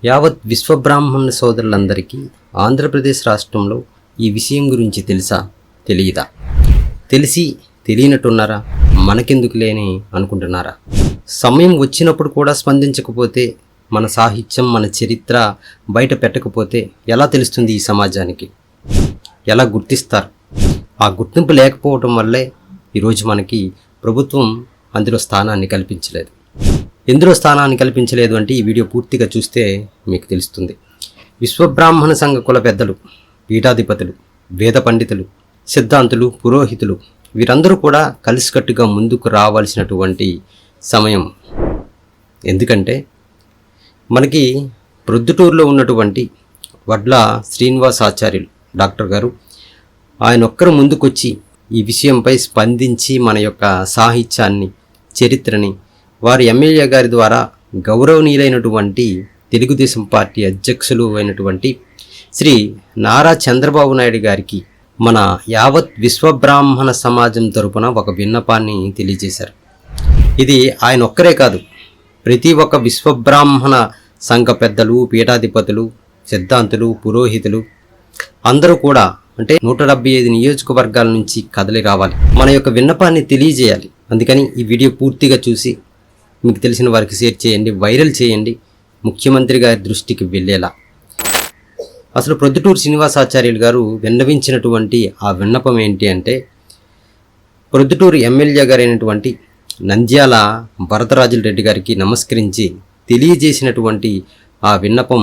యావత్ విశ్వబ్రాహ్మణ సోదరులందరికీ ఆంధ్రప్రదేశ్ రాష్ట్రంలో ఈ విషయం గురించి తెలుసా తెలియదా? తెలిసి తెలియనట్టున్నారా? మనకెందుకు లేని అనుకుంటున్నారా? సమయం వచ్చినప్పుడు కూడా స్పందించకపోతే, మన సాహిత్యం మన చరిత్ర బయట పెట్టకపోతే ఎలా తెలుస్తుంది ఈ సమాజానికి? ఎలా గుర్తిస్తారు? ఆ గుర్తింపు లేకపోవటం వల్లే ఈరోజు మనకి ప్రభుత్వం అందులో స్థానాన్ని కల్పించలేదు. ఎందులో స్థానాన్ని కల్పించలేదు అంటే ఈ వీడియో పూర్తిగా చూస్తే మీకు తెలుస్తుంది. విశ్వబ్రాహ్మణ సంఘ కుల పెద్దలు, పీఠాధిపతులు, వేద పండితులు, సిద్ధాంతులు, పురోహితులు వీరందరూ కూడా కలిసికట్టుగా ముందుకు రావాల్సినటువంటి సమయం. ఎందుకంటే మనకి ప్రొద్దుటూరులో ఉన్నటువంటి వడ్ల శ్రీనివాసాచార్యులు డాక్టర్ గారు ఆయన ఒక్కరు ముందుకొచ్చి ఈ విషయంపై స్పందించి మన యొక్క సాహిత్యాన్ని, చరిత్రని వారి ఎమ్మెల్యే గారి ద్వారా గౌరవనీయులైనటువంటి తెలుగుదేశం పార్టీ అధ్యక్షులు అయినటువంటి శ్రీ నారా చంద్రబాబు నాయుడు గారికి మన యావత్ విశ్వబ్రాహ్మణ సమాజం తరపున ఒక విన్నపాన్ని తెలియజేశారు. ఇది ఆయన ఒక్కరే కాదు, ప్రతి ఒక్క విశ్వబ్రాహ్మణ సంఘ పెద్దలు, పీఠాధిపతులు, సిద్ధాంతులు, పురోహితులు అందరూ కూడా అంటే 175 నియోజకవర్గాల నుంచి కదలి రావాలి, మన యొక్క విన్నపాన్ని తెలియజేయాలి. అందుకని ఈ వీడియో పూర్తిగా చూసి మీకు తెలిసిన వారికి షేర్ చేయండి, వైరల్ చేయండి, ముఖ్యమంత్రి గారి దృష్టికి వెళ్ళేలా. అసలు ప్రొద్దుటూరు శ్రీనివాసాచార్యులు గారు విన్నవించినటువంటి ఆ విన్నపం ఏంటి అంటే, ప్రొద్దుటూరు ఎమ్మెల్యే గారైనటువంటి నంద్యాల వరదరాజుల రెడ్డి గారికి నమస్కరించి తెలియజేసినటువంటి ఆ విన్నపం,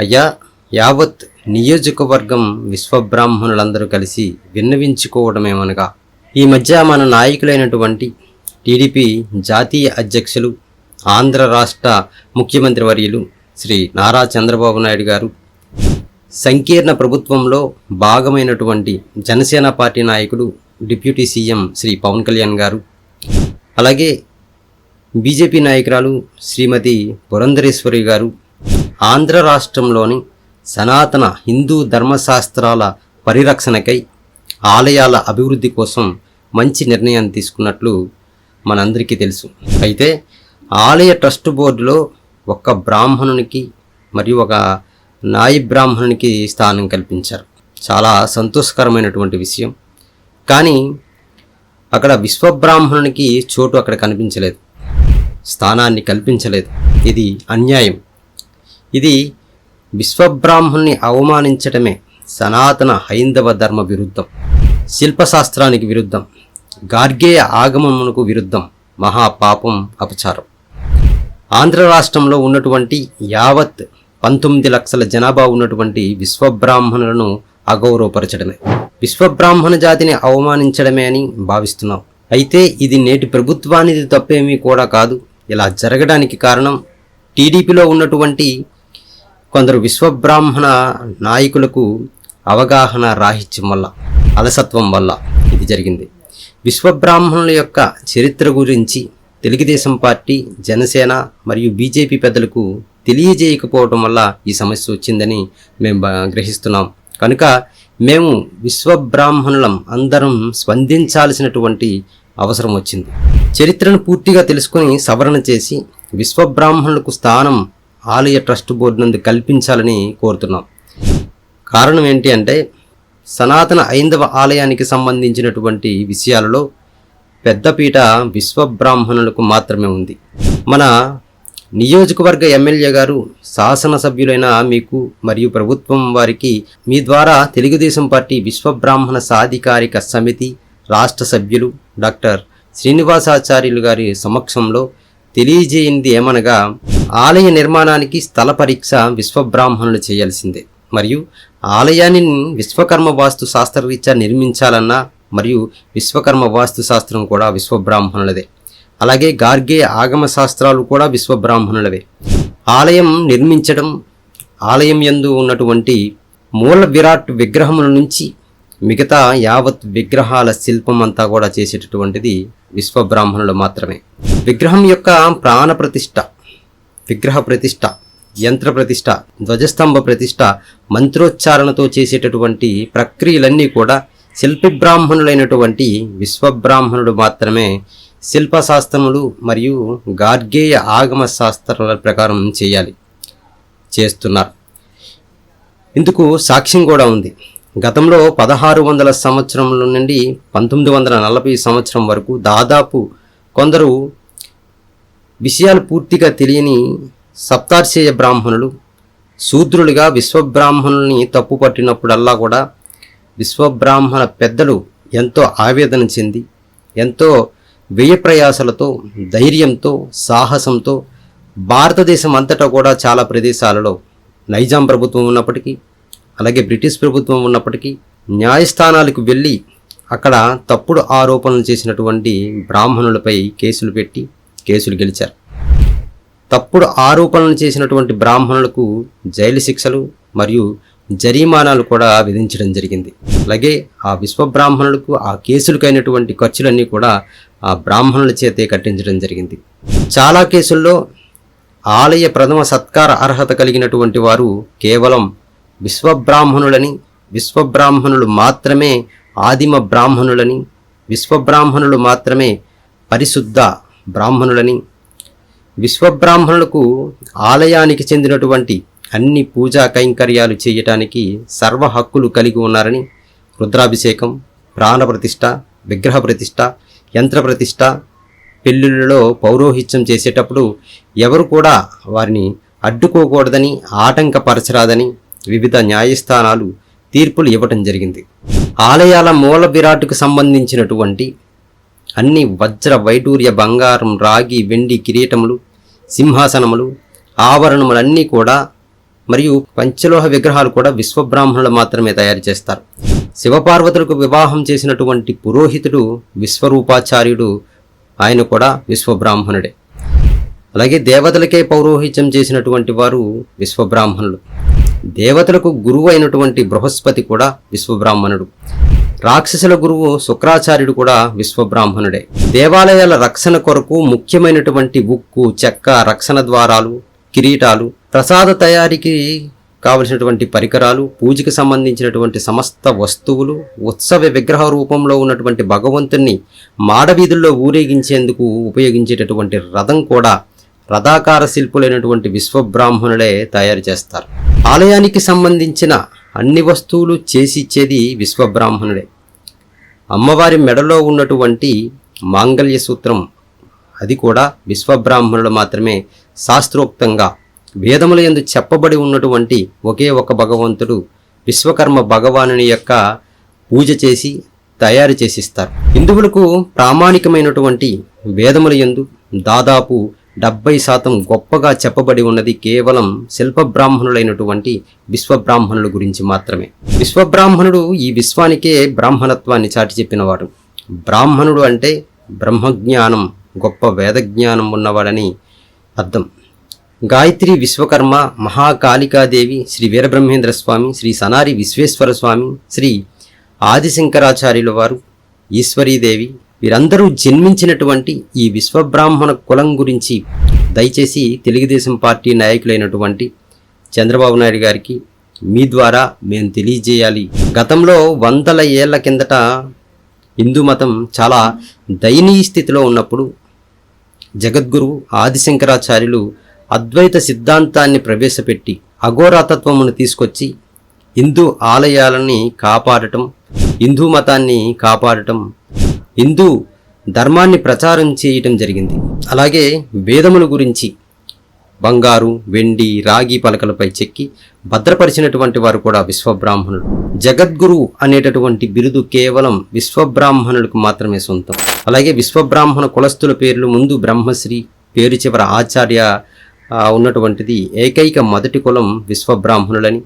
అయ్యా యావత్ నియోజకవర్గం విశ్వబ్రాహ్మణులందరూ కలిసి విన్నవించుకోవడమేమనగా, ఈ మధ్య మన నాయకులైనటువంటి టీడీపీ జాతీయ అధ్యక్షులు, ఆంధ్ర రాష్ట్ర ముఖ్యమంత్రి వర్యులు శ్రీ నారా చంద్రబాబు నాయుడు గారు, సంకీర్ణ ప్రభుత్వంలో భాగమైనటువంటి జనసేన పార్టీ నాయకుడు డిప్యూటీ సీఎం శ్రీ పవన్ కళ్యాణ్ గారు, అలాగే బీజేపీ నాయకురాలు శ్రీమతి పురంధరేశ్వరి గారు ఆంధ్ర రాష్ట్రంలోని సనాతన హిందూ ధర్మశాస్త్రాల పరిరక్షణకై, ఆలయాల అభివృద్ధి కోసం మంచి నిర్ణయాన్ని తీసుకున్నట్లు మనందరికీ తెలుసు. అయితే ఆలయ ట్రస్ట్ బోర్డులో ఒక్క బ్రాహ్మణునికి మరియు ఒక నాయి బ్రాహ్మణునికి స్థానం కల్పించారు. చాలా సంతోషకరమైనటువంటి విషయం. కానీ అక్కడ విశ్వబ్రాహ్మణునికి చోటు అక్కడ కనిపించలేదు, స్థానాన్ని కల్పించలేదు. ఇది అన్యాయం. ఇది విశ్వబ్రాహ్మణుని అవమానించటమే సనాతన హైందవ ధర్మ విరుద్ధం, శిల్పశాస్త్రానికి విరుద్ధం, గార్గేయ ఆగమమునకు విరుద్ధం, మహాపాపం, అపచారం. ఆంధ్ర రాష్ట్రంలో ఉన్నటువంటి యావత్ 19 లక్షల జనాభా ఉన్నటువంటి విశ్వబ్రాహ్మణులను అగౌరవపరచడమే, విశ్వబ్రాహ్మణ జాతిని అవమానించడమే అని భావిస్తున్నాం. అయితే ఇది నేటి ప్రభుత్వానికి తప్పేమీ కూడా కాదు. ఇలా జరగడానికి కారణం టీడీపీలో ఉన్నటువంటి కొందరు విశ్వబ్రాహ్మణ నాయకులకు అవగాహన రాహిత్యం వల్ల, అలసత్వం వల్ల ఇది జరిగింది. విశ్వబ్రాహ్మణుల యొక్క చరిత్ర గురించి తెలుగుదేశం పార్టీ, జనసేన మరియు బీజేపీ పెద్దలకు తెలియజేయకపోవటం వల్ల ఈ సమస్య వచ్చిందని మేము గ్రహిస్తున్నాం. కనుక మేము విశ్వబ్రాహ్మణులం అందరం స్పందించాల్సినటువంటి అవసరం వచ్చింది. చరిత్రను పూర్తిగా తెలుసుకొని సవరణ చేసి విశ్వబ్రాహ్మణులకు స్థానం ఆలయ ట్రస్ట్ బోర్డు నుండి కల్పించాలని కోరుతున్నాం. కారణం ఏంటి అంటే, సనాతన హైందవ ఆలయానికి సంబంధించినటువంటి విషయాలలో పెద్దపీట విశ్వబ్రాహ్మణులకు మాత్రమే ఉంది. మన నియోజకవర్గ ఎమ్మెల్యే గారు శాసనసభ్యులైన మీకు మరియు ప్రభుత్వం వారికి మీ ద్వారా తెలుగుదేశం పార్టీ విశ్వబ్రాహ్మణ సాధికారిక సమితి రాష్ట్ర సభ్యులు డాక్టర్ శ్రీనివాసాచార్యులు గారి సమక్షంలో తెలియజేయింది ఏమనగా, ఆలయ నిర్మాణానికి స్థల పరీక్ష విశ్వబ్రాహ్మణులు చేయాల్సిందే. మరియు ఆలయాన్ని విశ్వకర్మ వాస్తు శాస్త్రరీత్యా నిర్మించాలన్నా మరియు విశ్వకర్మ వాస్తు శాస్త్రం కూడా విశ్వబ్రాహ్మణులదే. అలాగే గార్గేయ ఆగమ శాస్త్రాలు కూడా విశ్వబ్రాహ్మణులవే. ఆలయం నిర్మించడం, ఆలయం యందు ఉన్నటువంటి మూల విరాట్ విగ్రహముల నుంచి మిగతా యావత్ విగ్రహాల శిల్పం అంతా కూడా చేసేటటువంటిది విశ్వబ్రాహ్మణులు మాత్రమే. విగ్రహం యొక్క ప్రాణ ప్రతిష్ఠ, విగ్రహ ప్రతిష్ఠ, యంత్ర ప్రతిష్ఠ, ధ్వజస్తంభ ప్రతిష్ఠ, మంత్రోచ్చారణతో చేసేటటువంటి ప్రక్రియలన్నీ కూడా శిల్పి బ్రాహ్మణులైనటువంటి విశ్వబ్రాహ్మణుడు మాత్రమే శిల్పశాస్త్రములు మరియు గార్గేయ ఆగమ శాస్త్రాల ప్రకారం చేయాలి. చేస్తున్నారు. ఇందుకు సాక్ష్యం కూడా ఉంది. గతంలో 1600 సంవత్సరంలో నుండి 1940 సంవత్సరం వరకు దాదాపు కొందరు విషయాలు పూర్తిగా తెలియని సప్తార్షేయ బ్రాహ్మణులు శూద్రులుగా విశ్వబ్రాహ్మణుల్ని తప్పు పట్టినప్పుడల్లా కూడా విశ్వబ్రాహ్మణ పెద్దలు ఎంతో ఆవేదన చెంది ఎంతో వ్యయ ప్రయాసలతో ధైర్యంతో సాహసంతో భారతదేశం అంతటా కూడా చాలా ప్రదేశాలలో నైజాం ప్రభుత్వం ఉన్నప్పటికీ అలాగే బ్రిటిష్ ప్రభుత్వం ఉన్నప్పటికీ న్యాయస్థానాలకు వెళ్ళి అక్కడ తప్పుడు ఆరోపణలు చేసినటువంటి బ్రాహ్మణులపై కేసులు పెట్టి కేసులు గెలిచారు. తప్పుడు ఆరోపణలు చేసినటువంటి బ్రాహ్మణులకు జైలు శిక్షలు మరియు జరిమానాలు కూడా విధించడం జరిగింది. అలాగే ఆ విశ్వబ్రాహ్మణులకు ఆ కేసులకైనటువంటి ఖర్చులన్నీ కూడా ఆ బ్రాహ్మణుల చేతే కట్టించడం జరిగింది. చాలా కేసుల్లో ఆలయ ప్రథమ సత్కార అర్హత కలిగినటువంటి వారు కేవలం విశ్వబ్రాహ్మణులని, విశ్వబ్రాహ్మణులు మాత్రమే ఆదిమ బ్రాహ్మణులని, విశ్వబ్రాహ్మణులు మాత్రమే పరిశుద్ధ బ్రాహ్మణులని, విశ్వబ్రాహ్మణులకు ఆలయానికి చెందినటువంటి అన్ని పూజా కైంకర్యాలు చేయటానికి సర్వ హక్కులు కలిగి ఉన్నారని రుద్రాభిషేకం, ప్రాణప్రతిష్ఠ, విగ్రహ ప్రతిష్ఠ, యంత్ర ప్రతిష్ఠ, పెళ్ళిళ్ళలో పౌరోహిత్యం చేసేటప్పుడు ఎవరు కూడా వారిని అడ్డుకోకూడదని, ఆటంకపరచరాదని వివిధ న్యాయస్థానాలు తీర్పులు ఇవ్వటం జరిగింది. ఆలయాల మూల విరాట్టుకు సంబంధించినటువంటి అన్ని వజ్ర వైడూర్య బంగారం రాగి వెండి కిరీటములు సింహాసనములు ఆభరణములన్నీ కూడా మరియు పంచలోహ విగ్రహాలు కూడా విశ్వబ్రాహ్మణులు మాత్రమే తయారు చేస్తారు. శివపార్వతులకు వివాహం చేసినటువంటి పురోహితుడు విశ్వరూపాచార్యుడు ఆయన కూడా విశ్వబ్రాహ్మణుడే. అలాగే దేవతలకే పౌరోహిత్యం చేసినటువంటి వారు విశ్వబ్రాహ్మణులు. దేవతలకు గురువు అయినటువంటి బృహస్పతి కూడా విశ్వబ్రాహ్మణుడు. రాక్షసుల గురువు శుక్రాచార్యుడు కూడా విశ్వబ్రాహ్మణుడే. దేవాలయాల రక్షణ కొరకు ముఖ్యమైనటువంటి ఉక్కు చెక్క రక్షణ ద్వారాలు, కిరీటాలు, ప్రసాద తయారీకి కావలసినటువంటి పరికరాలు, పూజకు సంబంధించినటువంటి సమస్త వస్తువులు, ఉత్సవ విగ్రహ రూపంలో ఉన్నటువంటి భగవంతుణ్ణి మాడవీధుల్లో ఊరేగించేందుకు ఉపయోగించేటటువంటి రథం కూడా రథాకార శిల్పులైనటువంటి విశ్వబ్రాహ్మణులే తయారు చేస్తారు. ఆలయానికి సంబంధించిన అన్ని వస్తువులు చేసి ఇచ్చేది విశ్వబ్రాహ్మణుడే. అమ్మవారి మెడలో ఉన్నటువంటి మాంగళ్య సూత్రం అది కూడా విశ్వబ్రాహ్మణులు మాత్రమే శాస్త్రోక్తంగా వేదముల యందు చెప్పబడి ఉన్నటువంటి ఒకే ఒక భగవంతుడు విశ్వకర్మ భగవానుని యొక్క పూజ చేసి తయారు చేసిస్తారు. హిందువులకు ప్రామాణికమైనటువంటి వేదముల యందు దాదాపు 70% గొప్పగా చెప్పబడి ఉన్నది కేవలం శిల్ప బ్రాహ్మణులైనటువంటి విశ్వబ్రాహ్మణుల గురించి మాత్రమే. విశ్వబ్రాహ్మణుడు ఈ విశ్వానికే బ్రాహ్మణత్వాన్ని చాటి చెప్పినవాడు. బ్రాహ్మణుడు అంటే బ్రహ్మజ్ఞానం, గొప్ప వేదజ్ఞానం ఉన్నవాడని అర్థం. గాయత్రి విశ్వకర్మ, మహాకాళికాదేవి, శ్రీ వీరబ్రహ్మేంద్ర స్వామి, శ్రీ సనారి విశ్వేశ్వర స్వామి, శ్రీ ఆదిశంకరాచార్యుల వారు, ఈశ్వరీదేవి వీరందరూ జన్మించినటువంటి ఈ విశ్వబ్రాహ్మణ కులం గురించి దయచేసి తెలుగుదేశం పార్టీ నాయకులైనటువంటి చంద్రబాబు నాయుడు గారికి మీ ద్వారా మేము తెలియజేయాలి. గతంలో 100 ఏళ్ల కిందట హిందూ మతం చాలా దయనీయ స్థితిలో ఉన్నప్పుడు జగద్గురు ఆదిశంకరాచార్యులు అద్వైత సిద్ధాంతాన్ని ప్రవేశపెట్టి అఘోరాతత్వమును తీసుకొచ్చి హిందూ ఆలయాలని కాపాడటం, హిందూ మతాన్ని కాపాడటం, హిందూ ధర్మాన్ని ప్రచారం చేయటం జరిగింది. అలాగే వేదముల గురించి బంగారు వెండి రాగి పలకలపై చెక్కి భద్రపరిచినటువంటి వారు కూడా విశ్వబ్రాహ్మణులు. జగద్గురు అనేటటువంటి బిరుదు కేవలం విశ్వబ్రాహ్మణులకు మాత్రమే సొంతం. అలాగే విశ్వబ్రాహ్మణ కులస్తుల పేర్లు ముందు బ్రహ్మశ్రీ, పేరు చివర ఆచార్య ఉన్నటువంటిది ఏకైక మొదటి కులం విశ్వబ్రాహ్మణులని.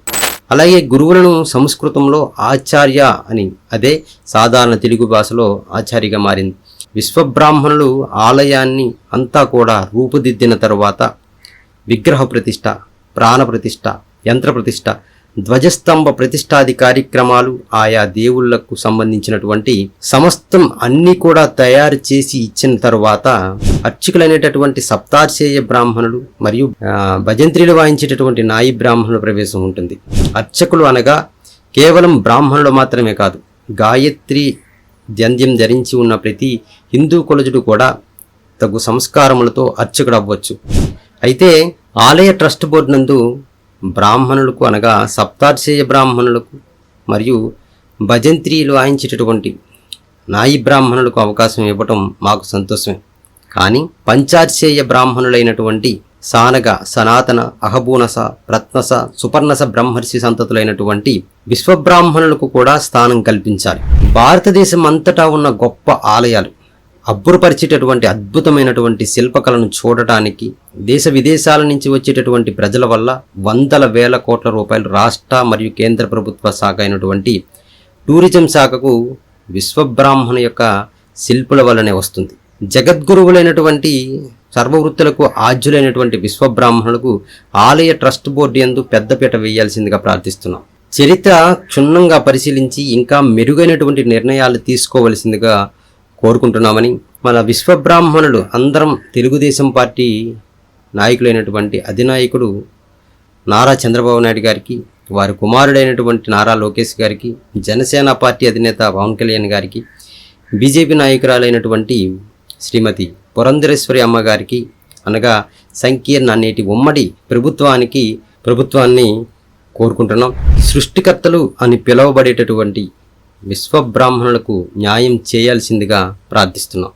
అలాగే గురువులను సంస్కృతంలో ఆచార్య అని, అదే సాధారణ తెలుగు భాషలో ఆచార్యగా మారింది. విశ్వబ్రాహ్మణులు ఆలయాన్ని అంతా కూడా రూపుదిద్దిన తరువాత విగ్రహ ప్రతిష్ఠ, ప్రాణ ప్రతిష్ఠ, యంత్ర ప్రతిష్ఠ, ధ్వజస్తంభ ప్రతిష్ఠాది కార్యక్రమాలు ఆయా దేవుళ్లకు సంబంధించినటువంటి సమస్తం అన్నీ కూడా తయారు చేసి ఇచ్చిన తరువాత అర్చకులైనటువంటి సప్తార్షేయ బ్రాహ్మణులు మరియు భజంత్రీలు వాయించేటటువంటి నాయి బ్రాహ్మణుల ప్రవేశం ఉంటుంది. అర్చకులు అనగా కేవలం బ్రాహ్మణులు మాత్రమే కాదు, గాయత్రి దంద్యం ధరించి ఉన్న ప్రతి హిందూ కులజుడు కూడా తగు సంస్కారములతో అర్చకుడు అవ్వచ్చు. అయితే ఆలయ ట్రస్ట్ బోర్డు నందు బ్రాహ్మణులకు అనగా సప్తార్షేయ బ్రాహ్మణులకు మరియు భజంత్రీలు వాయించేటటువంటి నాయి బ్రాహ్మణులకు అవకాశం ఇవ్వటం మాకు సంతోషమే. కానీ పంచార్షేయ బ్రాహ్మణులైనటువంటి సానగ, సనాతన, అహబూనస, రత్నస, సుపర్ణస బ్రహ్మర్షి సంతతులైనటువంటి విశ్వబ్రాహ్మణులకు కూడా స్థానం కల్పించాలి. భారతదేశం అంతటా ఉన్న గొప్ప ఆలయాలు, అబ్బురపరిచేటటువంటి అద్భుతమైనటువంటి శిల్పకళను చూడటానికి దేశ విదేశాల నుంచి వచ్చేటటువంటి ప్రజల వల్ల వందల వేల కోట్ల రూపాయలు రాష్ట్ర మరియు కేంద్ర ప్రభుత్వ శాఖ అయినటువంటి టూరిజం శాఖకు విశ్వబ్రాహ్మణ యొక్క శిల్పుల వల్లనే వస్తుంది. జగద్గురువులైనటువంటి సర్వవృత్తులకు ఆద్యులైనటువంటి విశ్వబ్రాహ్మణులకు ఆలయ ట్రస్ట్ బోర్డు యందు పెద్దపీట వేయాల్సిందిగా ప్రార్థిస్తున్నాం. చరిత్ర క్షుణ్ణంగా పరిశీలించి ఇంకా మెరుగైనటువంటి నిర్ణయాలు తీసుకోవలసిందిగా కోరుకుంటున్నామని, మన విశ్వబ్రాహ్మణులు అందరం తెలుగుదేశం పార్టీ నాయకులైనటువంటి అధినాయకుడు నారా చంద్రబాబు నాయుడు గారికి, వారి కుమారుడైనటువంటి నారా లోకేష్ గారికి, జనసేన పార్టీ అధినేత పవన్ కళ్యాణ్ గారికి, బీజేపీ నాయకురాలైనటువంటి శ్రీమతి పురంధరేశ్వరి అమ్మగారికి, అనగా సంకీర్ణ నేటి ఉమ్మడి ప్రభుత్వాన్ని కోరుకుంటున్నాం. సృష్టికర్తలు అని పిలువబడేటటువంటి విశ్వబ్రాహ్మణులకు న్యాయం చేయాల్సిందిగా ప్రార్థిస్తున్నాం.